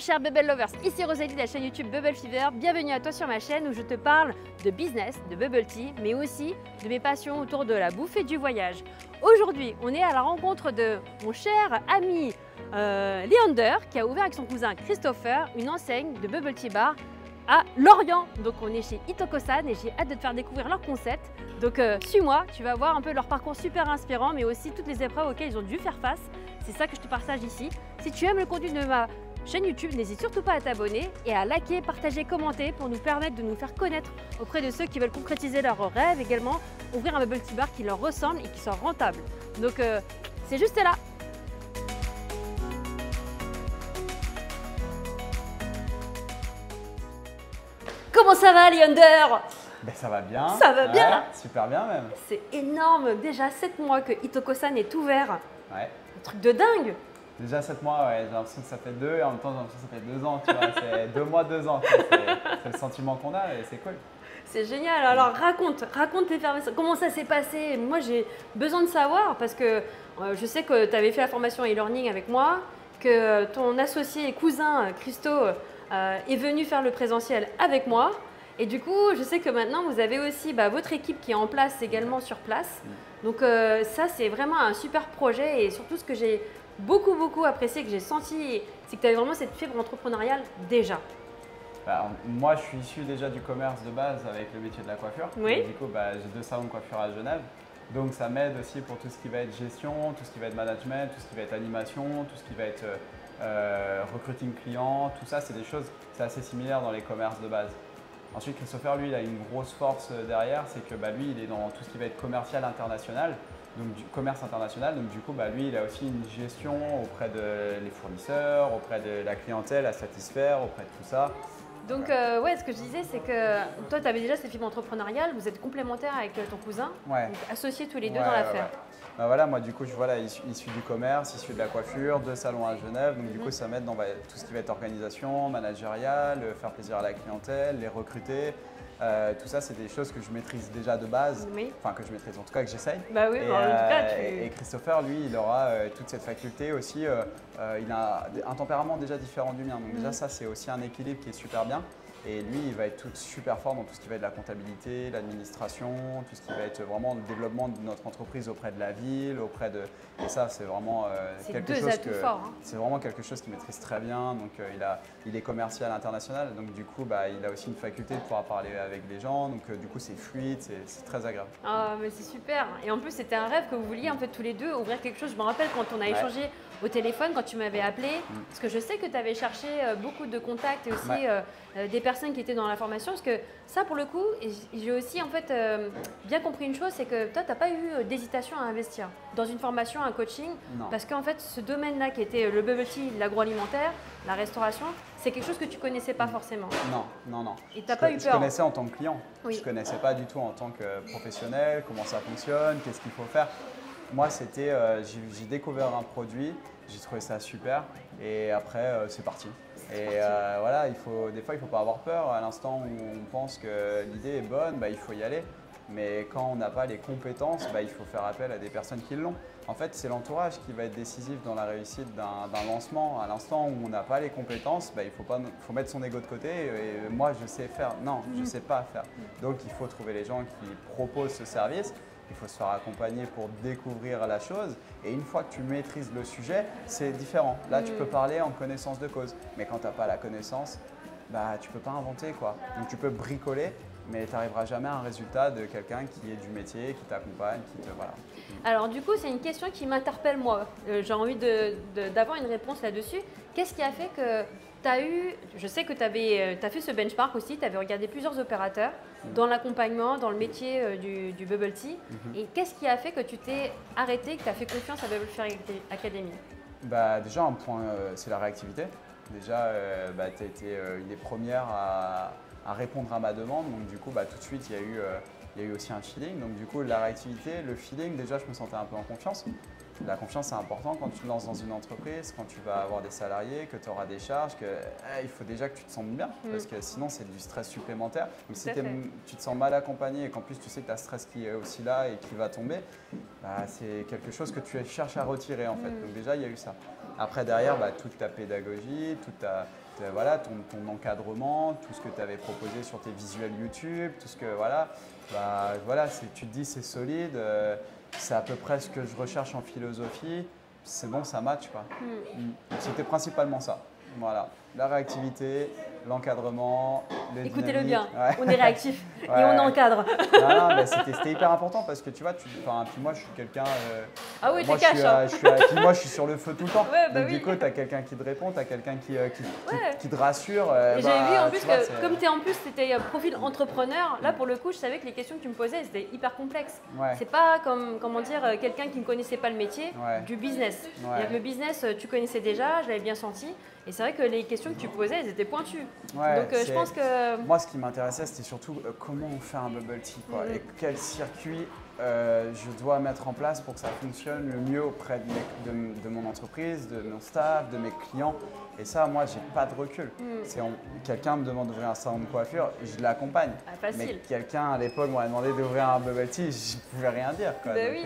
chers Bubble Lovers, ici Rosalie de la chaîne YouTube Bubble Fever. Bienvenue à toi sur ma chaîne où je te parle de business, de bubble tea, mais aussi de mes passions autour de la bouffe et du voyage. Aujourd'hui, on est à la rencontre de mon cher ami Leander qui a ouvert avec son cousin Christopher une enseigne de bubble tea bar à Lorient. Donc on est chez Itokosan et j'ai hâte de te faire découvrir leur concept. Donc suis-moi, tu vas voir un peu leur parcours super inspirant, mais aussi toutes les épreuves auxquelles ils ont dû faire face. C'est ça que je te partage ici. Si tu aimes le contenu de ma chaîne YouTube, n'hésite surtout pas à t'abonner et à liker, partager, commenter pour nous permettre de nous faire connaître auprès de ceux qui veulent concrétiser leurs rêves, également ouvrir un bubble tea bar qui leur ressemble et qui soit rentable. Donc c'est juste là. Comment ça va, Leander? Ben, ça va bien. Ça va bien. Ouais, super bien même. C'est énorme, déjà 7 mois que Itokosan est ouvert. Ouais. Un truc de dingue. Déjà 7 mois, ouais, j'ai l'impression que ça fait 2 et en même temps j'ai l'impression que ça fait 2 ans, tu vois. C'est 2 mois, 2 ans. C'est le sentiment qu'on a et c'est cool. C'est génial. Alors raconte l'effervescence. Comment ça s'est passé? Moi j'ai besoin de savoir parce que je sais que tu avais fait la formation e-learning avec moi, que ton associé et cousin Christo est venu faire le présentiel avec moi. Et du coup, je sais que maintenant, vous avez aussi votre équipe qui est en place également sur place. Donc ça, c'est vraiment un super projet. Et surtout, ce que j'ai beaucoup apprécié, que j'ai senti, c'est que tu avais vraiment cette fibre entrepreneuriale déjà. Bah, moi, je suis issu déjà du commerce de base avec le métier de la coiffure. Oui. Et du coup, j'ai 2 salons de coiffure à Genève. Donc ça m'aide aussi pour tout ce qui va être gestion, tout ce qui va être management, tout ce qui va être animation, tout ce qui va être recruiting client. Tout ça, c'est des choses, c'est assez similaire dans les commerces de base. Ensuite, Christopher, lui, il a une grosse force derrière, c'est que lui, il est dans tout ce qui va être commercial international, donc du commerce international. Donc du coup, lui, il a aussi une gestion auprès des fournisseurs, auprès de la clientèle à satisfaire, auprès de tout ça. Donc ouais, ce que je disais, c'est que toi, tu avais déjà cette fibre entrepreneuriale, vous êtes complémentaires avec ton cousin, Ouais. donc associés tous les deux dans l'affaire. Ouais. Voilà, moi du coup, je suis issu du commerce, issu de la coiffure, 2 salons à Genève, donc du coup, ça m'aide dans tout ce qui va être organisation, managériale, faire plaisir à la clientèle, les recruter. Tout ça, c'est des choses que je maîtrise déjà de base, enfin que je maîtrise, en tout cas que j'essaye. Bah oui, en tout cas, et Christopher, lui, il aura toute cette faculté aussi. Il a un tempérament déjà différent du mien, donc déjà ça, c'est aussi un équilibre qui est super bien. Et lui, il va être super fort dans tout ce qui va être la comptabilité, l'administration, tout ce qui va être vraiment le développement de notre entreprise auprès de la ville, Et ça, c'est vraiment quelque chose c'est vraiment quelque chose qu'il maîtrise très bien. Donc, il est commercial international, donc du coup, il a aussi une faculté de pouvoir parler avec les gens. Donc, du coup, c'est fluide, c'est très agréable. Ah, mais c'est super. Et en plus, c'était un rêve que vous vouliez en fait tous les deux ouvrir quelque chose. Je me rappelle quand on a échangé au téléphone, quand tu m'avais appelé, parce que je sais que tu avais cherché beaucoup de contacts et aussi des personnes qui étaient dans la formation, parce que ça, pour le coup, j'ai aussi en fait bien compris une chose, c'est que toi, tu n'as pas eu d'hésitation à investir dans une formation, un coaching, parce qu'en fait, ce domaine-là qui était le bubble tea, l'agroalimentaire, la restauration, c'est quelque chose que tu connaissais pas forcément. Non. Et tu n'as pas eu peur? Je connaissais en tant que client. Oui. Je ne connaissais pas du tout en tant que professionnel, comment ça fonctionne, qu'est-ce qu'il faut faire. Moi, j'ai découvert un produit, j'ai trouvé ça super et après, c'est parti. Voilà, des fois, il ne faut pas avoir peur. À l'instant où on pense que l'idée est bonne, il faut y aller. Mais quand on n'a pas les compétences, il faut faire appel à des personnes qui l'ont. En fait, c'est l'entourage qui va être décisif dans la réussite d'un lancement. À l'instant où on n'a pas les compétences, il faut mettre son ego de côté. Et moi, je sais faire. Non, je ne sais pas faire. Donc, il faut trouver les gens qui proposent ce service. Il faut se faire accompagner pour découvrir la chose. Et une fois que tu maîtrises le sujet, c'est différent. Là, tu peux parler en connaissance de cause. Mais quand tu n'as pas la connaissance, tu ne peux pas inventer, quoi. Donc, tu peux bricoler, mais tu n'arriveras jamais à un résultat de quelqu'un qui est du métier, qui t'accompagne, voilà. Alors du coup, c'est une question qui m'interpelle moi. J'ai envie d'avoir une réponse là-dessus. Qu'est-ce qui a fait que tu as eu, je sais que tu as fait ce benchmark aussi, tu avais regardé plusieurs opérateurs dans l'accompagnement, dans le métier du bubble tea. Et qu'est-ce qui a fait que tu t'es arrêté, que tu as fait confiance à Bubble Fever Academy? Déjà, un point, c'est la réactivité. Déjà, tu as été une des premières à répondre à ma demande. Donc du coup, tout de suite, il y a eu aussi un feeling. Donc du coup, la réactivité, le feeling, déjà, je me sentais un peu en confiance. La confiance, c'est important quand tu te lances dans une entreprise, quand tu vas avoir des salariés, que tu auras des charges, il faut déjà que tu te sentes bien, parce que sinon, c'est du stress supplémentaire. Donc, si tu te sens mal accompagné et qu'en plus, tu sais que tu as ce stress qui est aussi là et qui va tomber, c'est quelque chose que tu cherches à retirer, en fait. Donc déjà, il y a eu ça. Après, derrière, toute ta pédagogie, voilà, ton encadrement, tout ce que tu avais proposé sur tes visuels YouTube, tout ce que voilà, voilà, tu te dis c'est solide, c'est à peu près ce que je recherche en philosophie, c'est bon, ça match quoi. C'était principalement ça. Voilà, la réactivité, l'encadrement, le Écoutez-le dynamique. bien, Ouais. on est réactif et Ouais. on encadre. Non, mais c'était hyper important parce que tu vois, puis moi je suis quelqu'un. Ah oui, moi, t'es cash. Hein. Puis moi je suis sur le feu tout le temps. Ouais, bah Donc oui. du coup, tu as quelqu'un qui te répond, tu as quelqu'un qui Ouais. te rassure. Et j'avais vu en plus tu vois, que comme tu es en plus, c'était profil entrepreneur, là pour le coup, je savais que les questions que tu me posais, c'était hyper complexe. Ouais. C'est pas comme, comment dire, quelqu'un qui ne connaissait pas le métier du business. Ouais. C'est-à-dire que le business, tu connaissais déjà, je l'avais bien senti. Et c'est vrai que les questions que tu posais, elles étaient pointues. Ouais, Donc je pense que… Moi, ce qui m'intéressait, c'était surtout comment on fait un bubble tea quoi, et quel circuit je dois mettre en place pour que ça fonctionne le mieux auprès de mon entreprise, de mon staff, de mes clients. Et ça, moi, j'ai pas de recul. Quelqu'un me demande d'ouvrir un salon de coiffure, je l'accompagne. facile. Mais quelqu'un à l'époque m'aurait demandé d'ouvrir un bubble tea, je pouvais rien dire. Quoi. Bah Donc, oui.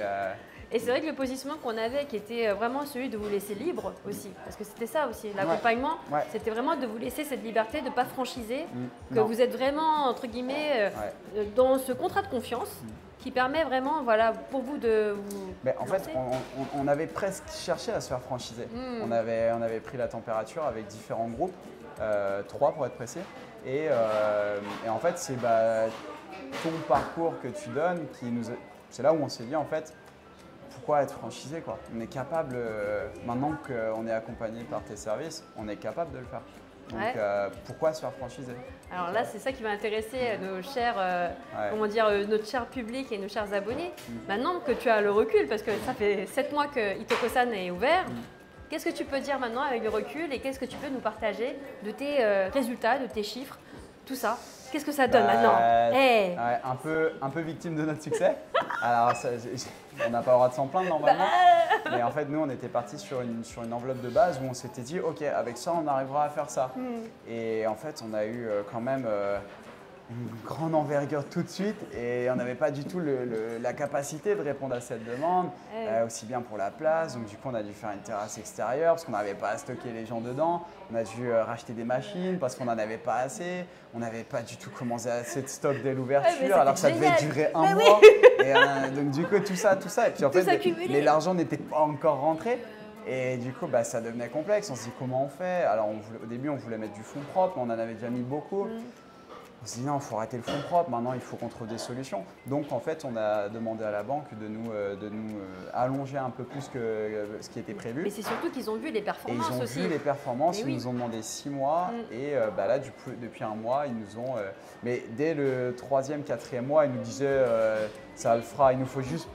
Et c'est vrai que le positionnement qu'on avait, qui était vraiment celui de vous laisser libre aussi, parce que c'était ça aussi, l'accompagnement, c'était vraiment de vous laisser cette liberté de ne pas franchiser, que vous êtes vraiment, entre guillemets, dans ce contrat de confiance qui permet vraiment, voilà, pour vous de vous en fait, on avait presque cherché à se faire franchiser. On avait pris la température avec différents groupes, 3 pour être précis, et en fait, c'est ton parcours que tu donnes c'est là où on s'est dit en fait, pourquoi être franchisé quoi. On est capable, maintenant qu'on est accompagné par tes services, on est capable de le faire. Donc pourquoi se faire franchiser? Alors là, c'est ça qui va intéresser nos chers, comment dire, notre cher public et nos chers abonnés. Maintenant que tu as le recul, parce que ça fait 7 mois que Itokosan est ouvert, qu'est-ce que tu peux dire maintenant avec le recul et qu'est-ce que tu peux nous partager de tes résultats, de tes chiffres, tout ça? Qu'est-ce que ça donne maintenant? Un peu victime de notre succès. Alors, on n'a pas le droit de s'en plaindre normalement. Mais en fait, nous, on était partis sur une enveloppe de base où on s'était dit, OK, avec ça, on arrivera à faire ça. Et en fait, on a eu quand même une grande envergure tout de suite et on n'avait pas du tout la capacité de répondre à cette demande, aussi bien pour la place. Donc, du coup, on a dû faire une terrasse extérieure parce qu'on n'avait pas à stocker les gens dedans. On a dû racheter des machines parce qu'on n'en avait pas assez. On n'avait pas du tout commencé assez de stock dès l'ouverture alors que ça devait durer un mois. Et, donc, du coup, tout ça. Et puis, en fait, mais l'argent n'était pas encore rentré. Et du coup, ça devenait complexe. On se dit comment on fait. Alors, au début, on voulait mettre du fonds propre, mais on en avait déjà mis beaucoup. On s'est dit non, il faut arrêter le fonds propre, maintenant il faut qu'on trouve des solutions. Donc en fait, on a demandé à la banque de nous allonger un peu plus que ce qui était prévu. Mais c'est surtout qu'ils ont vu les performances aussi. Ils ont vu les performances, ils nous ont demandé 6 mois et là depuis un mois, ils nous ont… mais dès le 3e, 4e mois, ils nous disaient ça le fera, il nous faut juste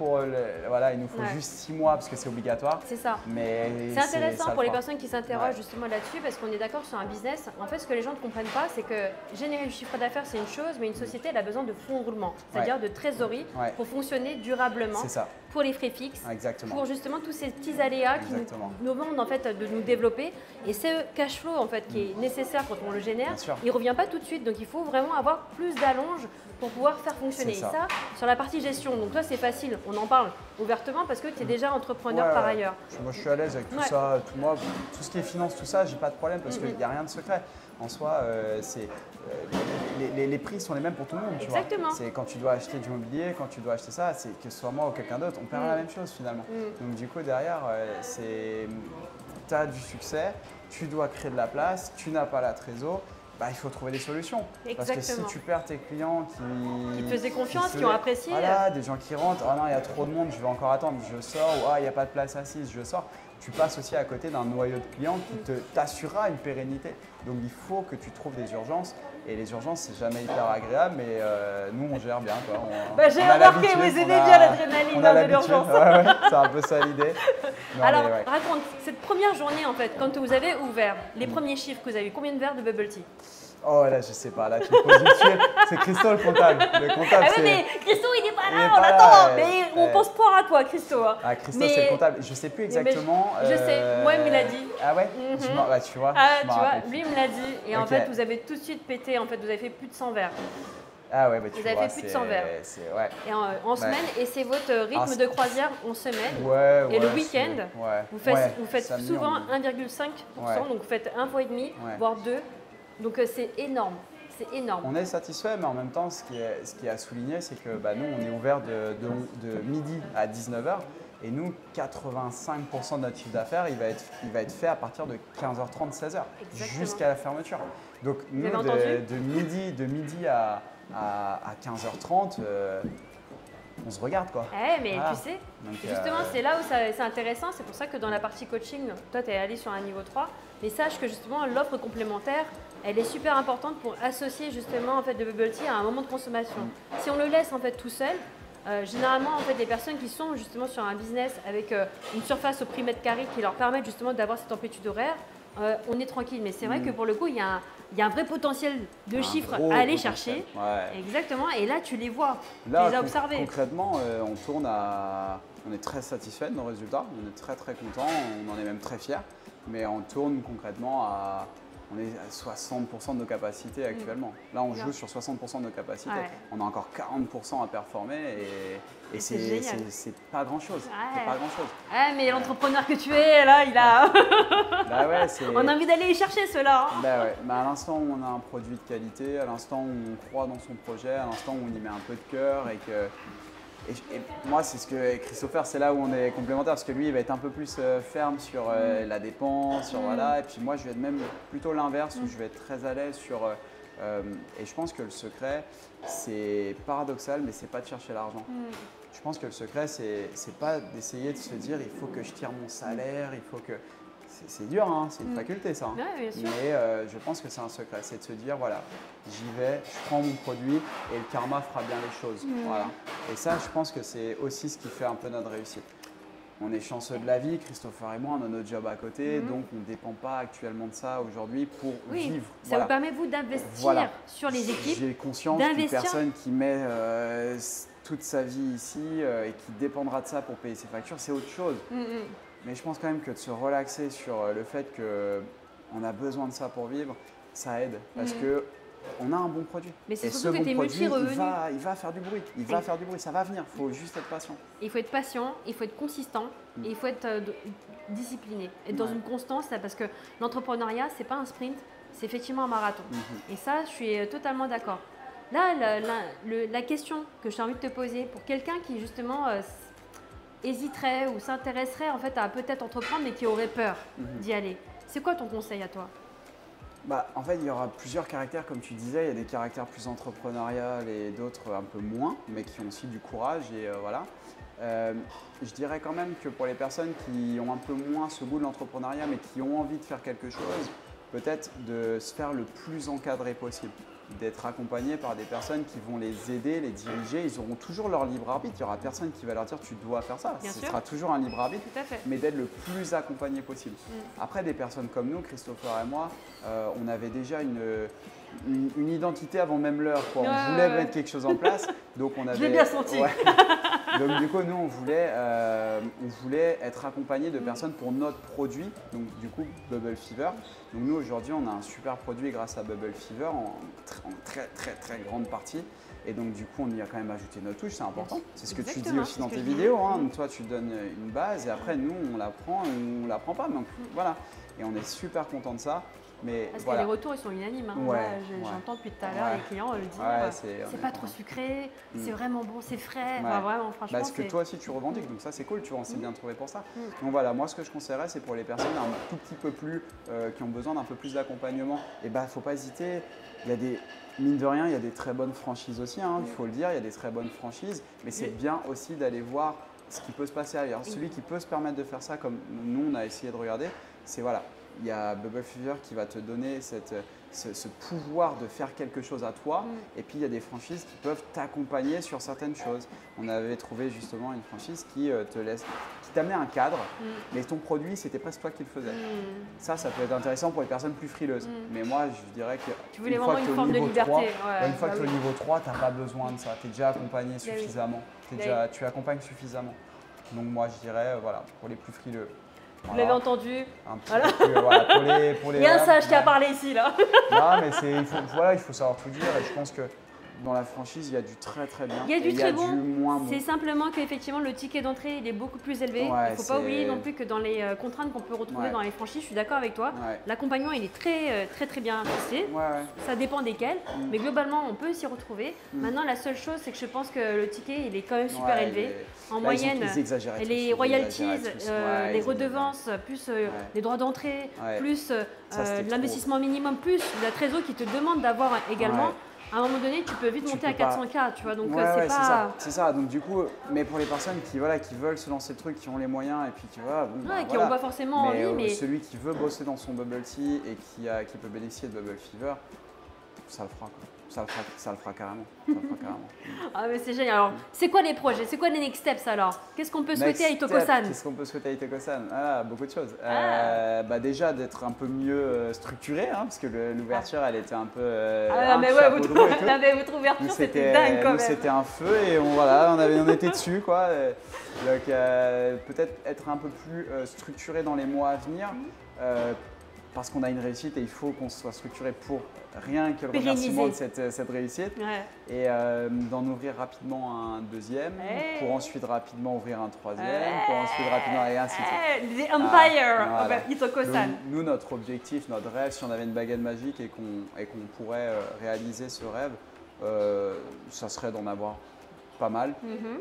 juste 6 mois parce que c'est obligatoire. C'est ça. Mais c'est intéressant pour les personnes qui s'interrogent justement là-dessus parce qu'on est d'accord sur un business. En fait, ce que les gens ne comprennent pas, c'est que générer du chiffre d'affaires, c'est une chose, mais une société, elle a besoin de fonds de roulement, c'est-à-dire de trésorerie pour fonctionner durablement, pour les frais fixes, pour justement tous ces petits aléas qui nous demandent en fait de nous développer. Et ce cash flow en fait qui est nécessaire quand on le génère, il ne revient pas tout de suite. Donc il faut vraiment avoir plus d'allonge pour pouvoir faire fonctionner. Et ça, sur la partie gestion, donc toi c'est facile, on en parle ouvertement parce que tu es déjà entrepreneur par ailleurs. Moi je suis à l'aise avec tout ça, tout ce qui est finance, tout ça, j'ai pas de problème parce qu'il n'y a rien de secret. En soi, les prix sont les mêmes pour tout le monde. Exactement. C'est quand tu dois acheter du mobilier, quand tu dois acheter ça, c'est que ce soit moi ou quelqu'un d'autre, on perd la même chose finalement. Donc du coup derrière, tu as du succès, tu dois créer de la place, tu n'as pas la trésor. Il faut trouver des solutions. Parce que si tu perds tes clients qui te faisaient confiance, qui ont apprécié. Voilà, des gens qui rentrent, ah non, il y a trop de monde, je vais encore attendre, je sors, ou ah, il n'y a pas de place assise, je sors. Tu passes aussi à côté d'un noyau de clients qui t'assurera une pérennité. Donc il faut que tu trouves des urgences. Et les urgences, c'est jamais hyper agréable, mais nous, on gère bien. J'ai remarqué, vous aimez bien l'adrénaline de l'urgence. C'est un peu ça l'idée. Alors, raconte, cette première journée, en fait, quand vous avez ouvert, les premiers chiffres que vous avez eu, combien de verres de bubble tea? Oh là, je sais pas, là tu me poses une tuile. C'est Christo le comptable. Le comptable, oui, mais Christo, il n'est pas là, on l'attend. Mais on pense pas à toi, Christo. Ah, Christo, c'est le comptable. Je sais plus exactement. Je sais, moi, il me l'a dit. Ah ouais tu vois. Lui, il me l'a dit. Et en fait, vous avez tout de suite pété. En fait, vous avez fait plus de 100 verres. Ah ouais, bah, tu Vous avez vois, fait plus de 100 verres. Ouais. Et en semaine, et c'est votre rythme de croisière en semaine. Ouais, et le week-end, vous faites samedi, souvent 1,5%, donc vous faites un fois et demi, voire 2. Donc c'est énorme. C'est énorme. On est satisfait, mais en même temps, ce qui est à souligner, c'est que nous, on est ouvert de midi à 19 h. Et nous, 85% de notre chiffre d'affaires, il va être fait à partir de 15h30, 16h, jusqu'à la fermeture. Donc nous, de midi à 15h30, on se regarde quoi. Mais tu sais, donc, justement, c'est là où c'est intéressant. C'est pour ça que dans la partie coaching, toi, tu es allé sur un niveau 3. Mais sache que justement, l'offre complémentaire, elle est super importante pour associer justement en fait, le bubble tea à un moment de consommation. Si on le laisse en fait tout seul, généralement, en fait, les personnes qui sont justement sur un business avec une surface au prix mètre carré qui leur permettent justement d'avoir cette amplitude horaire, on est tranquille. Mais c'est vrai que pour le coup, il y a un vrai potentiel de chiffres à aller chercher. Exactement. Et là, tu les vois, tu les as observés. Concrètement, on est très satisfait de nos résultats. On est très très content. On en est même très fiers. Mais on tourne concrètement on est à 60% de nos capacités actuellement. Là, on joue sur 60% de nos capacités. On a encore 40% à performer et c'est pas grand-chose. C'est pas grand-chose. Mais l'entrepreneur que tu es, là, il a… on a envie d'aller les chercher, ceux-là. Mais à l'instant où on a un produit de qualité, à l'instant où on croit dans son projet, à l'instant où on y met un peu de cœur et moi, c'est ce que Christopher, c'est là où on est complémentaires parce que lui, il va être un peu plus ferme sur la dépense, voilà. Et puis moi, je vais être même plutôt l'inverse où je vais être très à l'aise sur. Et je pense que le secret, c'est paradoxal, mais c'est pas de chercher l'argent. Je pense que le secret, c'est pas d'essayer de se dire il faut que je tire mon salaire, il faut que. C'est dur, hein, c'est une faculté ça. Bien sûr. Mais je pense que c'est un secret, c'est de se dire voilà, j'y vais, je prends mon produit et le karma fera bien les choses. Voilà. Et ça, je pense que c'est aussi ce qui fait un peu notre réussite. On est chanceux de la vie, Christopher et moi, on a notre job à côté, donc on ne dépend pas actuellement de ça aujourd'hui pour vivre. Ça vous permet vous d'investir sur les équipes. J'ai conscience qu'une personne qui met toute sa vie ici et qui dépendra de ça pour payer ses factures, c'est autre chose. Mais je pense quand même que de se relaxer sur le fait qu'on a besoin de ça pour vivre, ça aide parce que on a un bon produit. Mais c'est et surtout ce que bon tu es multi-revenu. il va faire du bruit. Il va faire du bruit, ça va venir. Il faut juste être patient. Il faut être patient, il faut être consistant et il faut être discipliné. Être dans une constance, là, parce que l'entrepreneuriat, ce n'est pas un sprint, c'est effectivement un marathon. Et ça, je suis totalement d'accord. Là, la question que j'ai envie de te poser pour quelqu'un qui justement hésiterait ou s'intéresserait en fait à peut-être entreprendre mais qui aurait peur d'y aller, c'est quoi ton conseil à toi? En fait, il y aura plusieurs caractères, comme tu disais. Il y a des caractères plus entrepreneuriales et d'autres un peu moins, mais qui ont aussi du courage. Et voilà. Je dirais quand même que pour les personnes qui ont un peu moins ce goût de l'entrepreneuriat, mais qui ont envie de faire quelque chose, peut-être de se faire le plus encadré possible. D'être accompagné par des personnes qui vont les aider, les diriger. Ils auront toujours leur libre arbitre. Il n'y aura personne qui va leur dire tu dois faire ça. Ce sera toujours un libre arbitre, mais d'être le plus accompagné possible. Après, des personnes comme nous, Christopher et moi, on avait déjà une identité avant même l'heure. On voulait mettre quelque chose en place. Donc on avait, je l'ai bien senti. Donc du coup, nous, on voulait être accompagné de personnes pour notre produit. Donc du coup, Bubble Fever. Donc nous, aujourd'hui, on a un super produit grâce à Bubble Fever en très très très grande partie. Et donc du coup, on y a quand même ajouté notre touche, c'est important. C'est ce que tu dis aussi dans tes vidéos. Donc, toi, tu donnes une base et après, nous, on la prend ou on la prend pas. Donc voilà. Et on est super content de ça. Parce que les retours, ils sont unanimes. J'entends depuis tout à l'heure les clients le dire. C'est pas trop sucré, c'est vraiment bon, c'est frais. Vraiment, franchement, parce que toi aussi, tu revendiques. Donc ça, c'est cool. Tu vois, on s'est bien trouvé pour ça. Donc voilà, moi, ce que je conseillerais, c'est pour les personnes un tout petit peu plus, qui ont besoin d'un peu plus d'accompagnement. Et faut pas hésiter. Il y a mine de rien, il y a des très bonnes franchises aussi. Il faut le dire, il y a des très bonnes franchises. Mais c'est bien aussi d'aller voir ce qui peut se passer ailleurs. Celui qui peut se permettre de faire ça, comme nous, on a essayé de regarder, c'est voilà. Il y a Bubble Fever qui va te donner ce pouvoir de faire quelque chose à toi. Et puis, il y a des franchises qui peuvent t'accompagner sur certaines choses. On avait trouvé justement une franchise qui t'amenait un cadre, mais ton produit, c'était presque toi qui le faisais. Ça peut être intéressant pour les personnes plus frileuses. Mais moi, je dirais que une fois que tu es au niveau 3, une fois que tu es au niveau 3, tu n'as pas besoin de ça. Tu es déjà accompagné suffisamment. Tu accompagnes suffisamment. Donc moi, je dirais, voilà, pour les plus frileux. Vous l'avez entendu. Pour les, il y a un sage qui a parlé ici, là. Non, mais il faut savoir tout dire. Et je pense que dans la franchise, il y a du très très bien. Il y a du et il y très a bon. du moins bon. C'est simplement qu'effectivement le ticket d'entrée il est beaucoup plus élevé. Ouais, Il ne faut pas oublier non plus que dans les contraintes qu'on peut retrouver dans les franchises, je suis d'accord avec toi. Ouais. L'accompagnement il est très bien fixé. Ouais. Ça dépend desquels, mais globalement on peut s'y retrouver. Maintenant la seule chose c'est que je pense que le ticket il est quand même super élevé. En moyenne, les royalties, les redevances, plus les droits d'entrée, plus l'investissement minimum, plus la trésor qui te demande d'avoir également. À un moment donné, tu peux vite monter à 400K, tu vois, donc c'est pas… C'est ça, donc du coup, mais pour les personnes qui veulent se lancer le truc, qui ont les moyens et puis qui, qui n'ont pas forcément envie, mais… Celui qui veut bosser dans son bubble tea et qui peut bénéficier de Bubble Fever, ça le fera quoi. Ça le fera carrément. Ah mais c'est génial. Alors, c'est quoi les projets? C'est quoi les next steps alors? Qu'est-ce qu'on peut souhaiter à Itoko-san? Qu'est-ce qu'on peut souhaiter à Itoko-san? Beaucoup de choses. Déjà d'être un peu mieux structuré, hein, parce que l'ouverture elle était un peu… votre ouverture c'était dingue quand même. C'était un feu et on était dessus quoi. Donc peut-être être un peu plus structuré dans les mois à venir. Parce qu'on a une réussite et il faut qu'on soit structuré pour rien que le remerciement de cette réussite. Et d'en ouvrir rapidement un deuxième, pour ensuite rapidement ouvrir un troisième, pour ensuite rapidement et ainsi de suite. The Empire Itoko-san. Nous, notre objectif, notre rêve, si on avait une baguette magique et qu'on pourrait réaliser ce rêve, ça serait d'en avoir pas mal.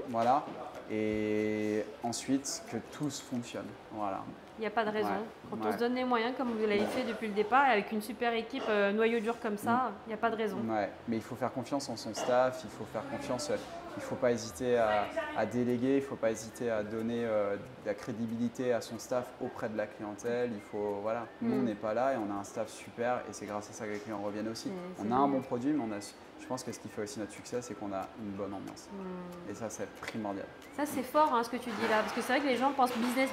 Voilà. Et ensuite, que tous fonctionnent. Voilà. Il n'y a pas de raison. Quand on se donne les moyens, comme vous l'avez fait depuis le départ, avec une super équipe noyau dur comme ça, il n'y a pas de raison. Mais il faut faire confiance en son staff, il faut faire confiance, il ne faut pas hésiter à déléguer, il ne faut pas hésiter à donner de la crédibilité à son staff auprès de la clientèle. Nous on n'est pas là et on a un staff super et c'est grâce à ça que les clients reviennent aussi. On a un bon produit, mais je pense que ce qui fait aussi notre succès, c'est qu'on a une bonne ambiance. Et ça, c'est primordial. Ça, c'est fort ce que tu dis là, parce que c'est vrai que les gens pensent business,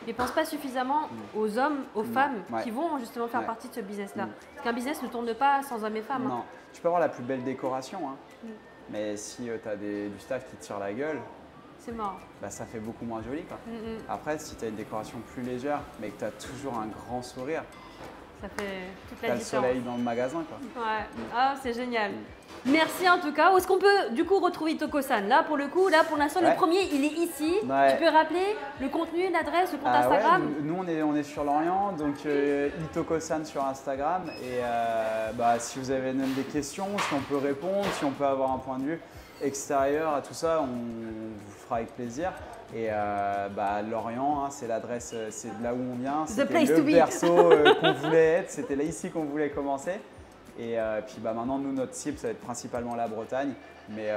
mais ne pensent pas suffisamment aux hommes, aux femmes qui vont justement faire partie de ce business-là. Parce qu'un business ne tourne pas sans hommes et femmes. Non, tu peux avoir la plus belle décoration, mais si tu as du staff qui te tire la gueule, c'est mort. Ça fait beaucoup moins joli. Après, si tu as une décoration plus légère, mais que tu as toujours un grand sourire, ça fait toute la différence. Tu as le soleil dans le magasin. C'est génial. Merci en tout cas. Où est-ce qu'on peut du coup retrouver Itoko-san? Là pour l'instant, le premier il est ici. Tu peux rappeler le contenu, l'adresse, le compte Instagram? Nous on est sur Lorient, donc Itoko-san sur Instagram. Et si vous avez même des questions, si on peut répondre, si on peut avoir un point de vue extérieur à tout ça, on vous fera avec plaisir. Et Lorient, c'est l'adresse, c'est là où on vient, c'était le berceau qu'on voulait être, c'était là ici qu'on voulait commencer. Et puis maintenant, nous, notre cible, ça va être principalement la Bretagne. Mais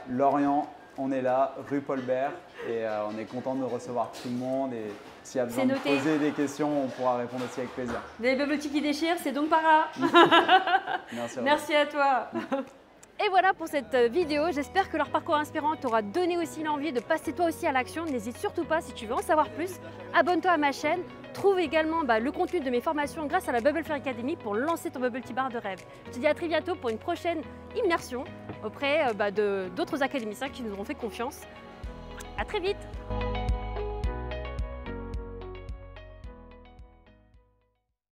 Lorient, on est là, rue Paul Bert, et on est content de recevoir tout le monde. Et s'il y a besoin de poser des questions, on pourra répondre aussi avec plaisir. Des bubble tea qui déchirent, c'est donc pas rare. Merci à toi. Et voilà pour cette vidéo, j'espère que leur parcours inspirant t'aura donné aussi l'envie de passer toi aussi à l'action. N'hésite surtout pas, si tu veux en savoir plus, abonne-toi à ma chaîne. Trouve également le contenu de mes formations grâce à la Bubble Fever Academy pour lancer ton bubble tea bar de rêve. Je te dis à très bientôt pour une prochaine immersion auprès d'autres académiciens qui nous auront fait confiance. À très vite.